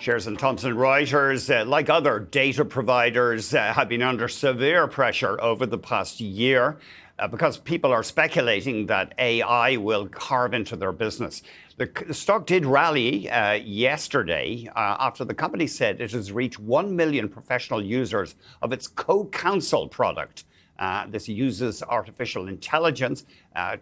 Shares in Thomson Reuters, like other data providers, have been under severe pressure over the past year because people are speculating that AI will carve into their business. The stock did rally yesterday after the company said it has reached 1 million professional users of its CoCounsel product. This uses artificial intelligence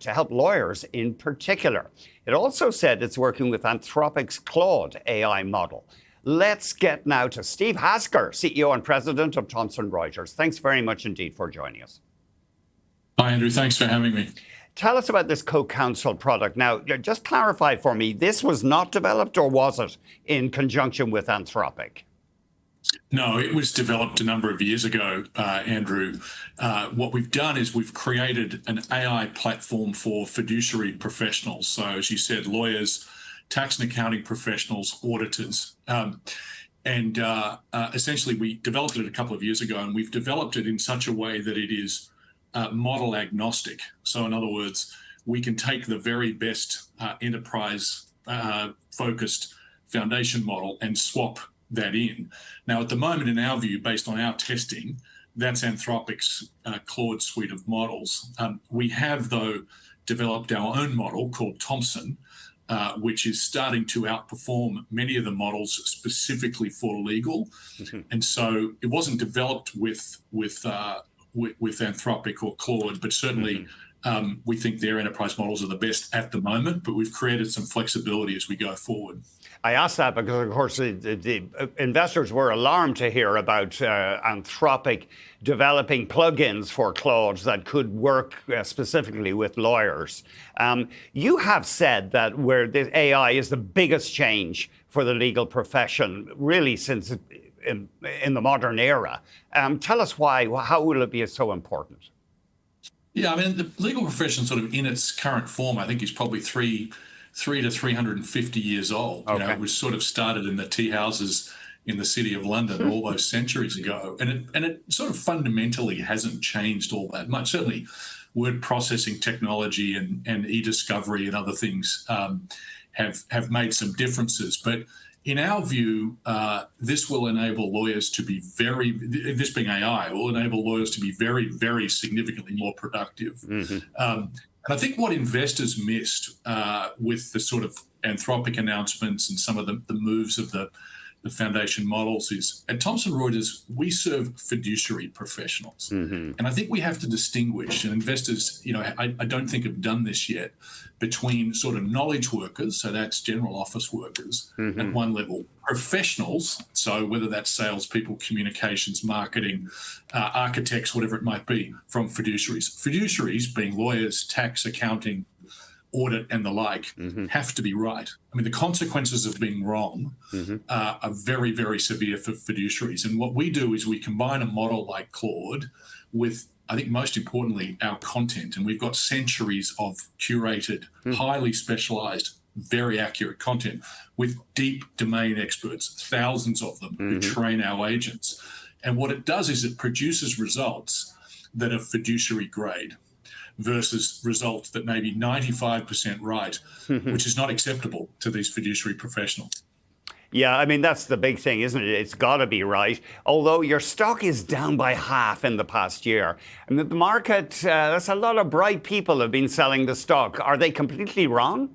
to help lawyers in particular. It also said it's working with Anthropic's Claude AI model. Let's get now to Steve Hasker, CEO and President of Thomson Reuters. Thanks very much indeed for joining us. Hi, Andrew. Thanks for having me. Tell us about this CoCounsel product. Now, just clarify for me, this was not developed, or was it in conjunction with Anthropic? No, it was developed a number of years ago, Andrew. What we've done is we've created an AI platform for fiduciary professionals. So, as you said, lawyers, tax and accounting professionals, auditors. Essentially, we developed it a couple of years ago, and we've developed it in such a way that it is model agnostic. So, in other words, we can take the very best enterprise focused foundation model and swap that in. Now, at the moment, in our view, based on our testing, that's Anthropic's Claude suite of models. We have, though, developed our own model called Thomson, which is starting to outperform many of the models specifically for legal. And so it wasn't developed with Anthropic or Claude, but certainly we think their enterprise models are the best at the moment, but we've created some flexibility as we go forward. I asked that because, of course, the investors were alarmed to hear about Anthropic developing plugins for Claude that could work specifically with lawyers. You have said that where the AI is the biggest change for the legal profession, really, since in the modern era. Tell us why. How will it be so important? Yeah, I mean, the legal profession, sort of in its current form, I think is probably 3 to 350 years old. Okay. You know, it was sort of started in the tea houses in the city of London all those centuries ago, and it sort of fundamentally hasn't changed all that much. Certainly, word processing technology and e-discovery and other things have made some differences, but in our view, this will enable lawyers to be this being AI, will enable lawyers to be very, very significantly more productive. And I think what investors missed with the sort of Anthropic announcements and some of the moves of the foundation models is at Thomson Reuters, we serve fiduciary professionals. And I think we have to distinguish, and investors, you know, I don't think have done this yet, between sort of knowledge workers, so that's general office workers at one level, professionals, so whether that's salespeople, communications, marketing, architects, whatever it might be, from fiduciaries. Fiduciaries, being lawyers, tax, accounting, audit and the like, have to be right. I mean, the consequences of being wrong are very, very severe for fiduciaries. And what we do is we combine a model like Claude with, I think most importantly, our content. And we've got centuries of curated, highly specialized, very accurate content with deep domain experts, thousands of them, who train our agents. And what it does is it produces results that are fiduciary grade versus results that may be 95% right, which is not acceptable to these fiduciary professionals. Yeah, I mean, that's the big thing, isn't it? It's got to be right. Although your stock is down by half in the past year. I mean, the market, that's a lot of bright people have been selling the stock. Are they completely wrong?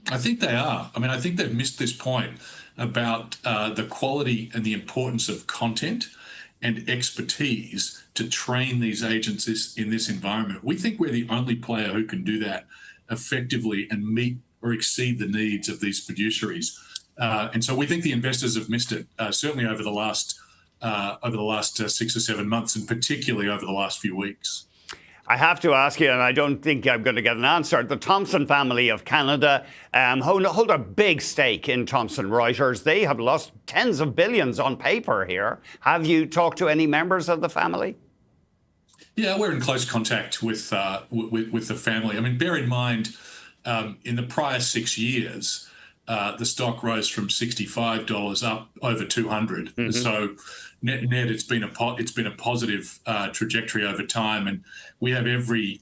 I think they are. I mean, I think they've missed this point about the quality and the importance of content and expertise to train these agents in this environment. We think we're the only player who can do that effectively and meet or exceed the needs of these fiduciaries. And so we think the investors have missed it, certainly over the last 6 or 7 months, and particularly over the last few weeks. I have to ask you, and I don't think I'm going to get an answer. The Thomson family of Canada hold a big stake in Thomson Reuters. They have lost tens of billions on paper here. Have you talked to any members of the family? Yeah, we're in close contact with the family. I mean, bear in mind, in the prior 6 years, the stock rose from $65 up over $200. So net, it's been a positive trajectory over time, and we have every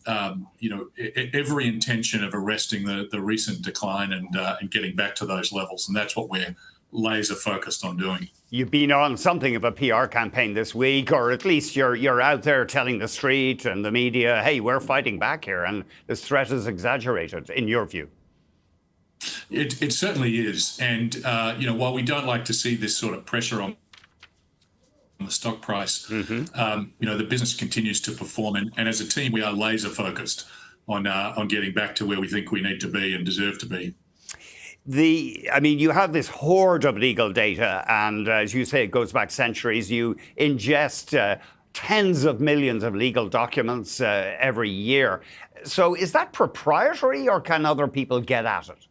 intention of arresting the recent decline and getting back to those levels, and that's what we're laser focused on doing. You've been on something of a PR campaign this week, or at least you're out there telling the street and the media, hey, we're fighting back here, and this threat is exaggerated, in your view. It certainly is. And, while we don't like to see this sort of pressure on the stock price, the business continues to perform. And as a team, we are laser focused on getting back to where we think we need to be and deserve to be. You have this hoard of legal data, and as you say, it goes back centuries. You ingest tens of millions of legal documents every year. So is that proprietary, or can other people get at it?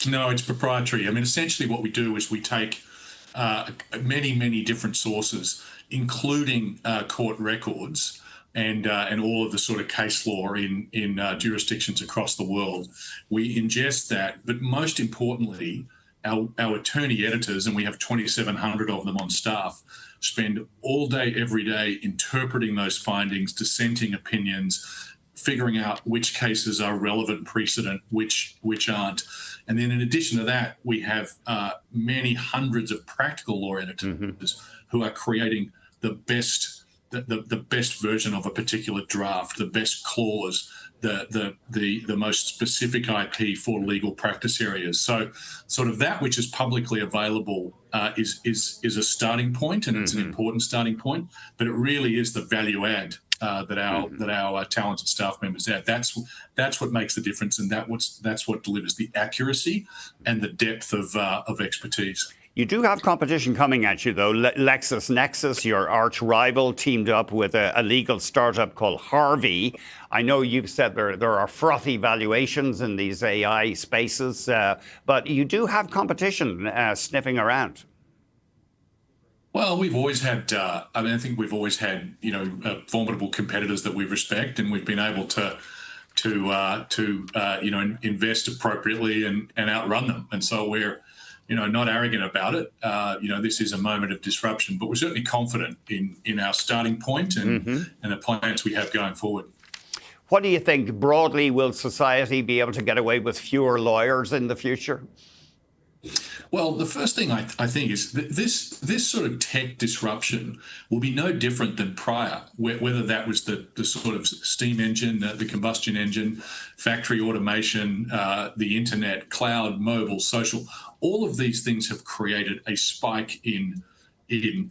No, it's proprietary. Essentially what we do is we take many, many different sources, including court records and all of the sort of case law in jurisdictions across the world. We ingest that, but most importantly, our attorney editors, and we have 2,700 of them on staff, spend all day, every day interpreting those findings, dissenting opinions, figuring out which cases are relevant precedent, which aren't. And then in addition to that, we have many hundreds of practical law editors who are creating the best version of a particular draft, the best clause, the most specific IP for legal practice areas. So sort of that which is publicly available is a starting point, and it's an important starting point, but it really is the value add that our talented staff members add. That's what makes the difference, and that's what delivers the accuracy and the depth of expertise. You do have competition coming at you, though. LexisNexis, your arch rival, teamed up with a legal startup called Harvey. I know you've said there are frothy valuations in these AI spaces, but you do have competition sniffing around. Well, we've always had, I think we've always had, formidable competitors that we respect, and we've been able to invest appropriately and outrun them. And so we're, not arrogant about it. This is a moment of disruption, but we're certainly confident in our starting point and the plans we have going forward. What do you think, broadly, will society be able to get away with fewer lawyers in the future? Well, the first thing I think is that this sort of tech disruption will be no different than prior, whether that was the sort of steam engine, the combustion engine, factory automation, the internet, cloud, mobile, social. All of these things have created a spike in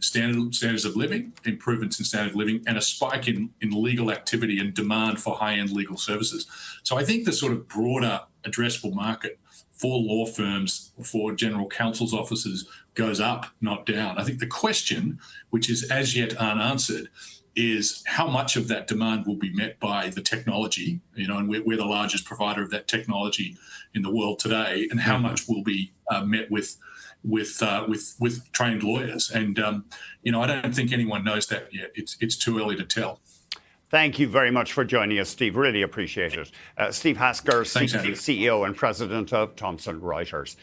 standards of living, improvements in standard of living, and a spike in legal activity and demand for high-end legal services. So I think the sort of broader addressable market for law firms, for general counsel's offices, goes up, not down. I think the question, which is as yet unanswered, is how much of that demand will be met by the technology, and we're the largest provider of that technology in the world today, and how much will be met with trained lawyers. And I don't think anyone knows that yet. It's too early to tell. Thank you very much for joining us, Steve. Really appreciate it. Steve Hasker, Thanks, CEO and President of Thomson Reuters.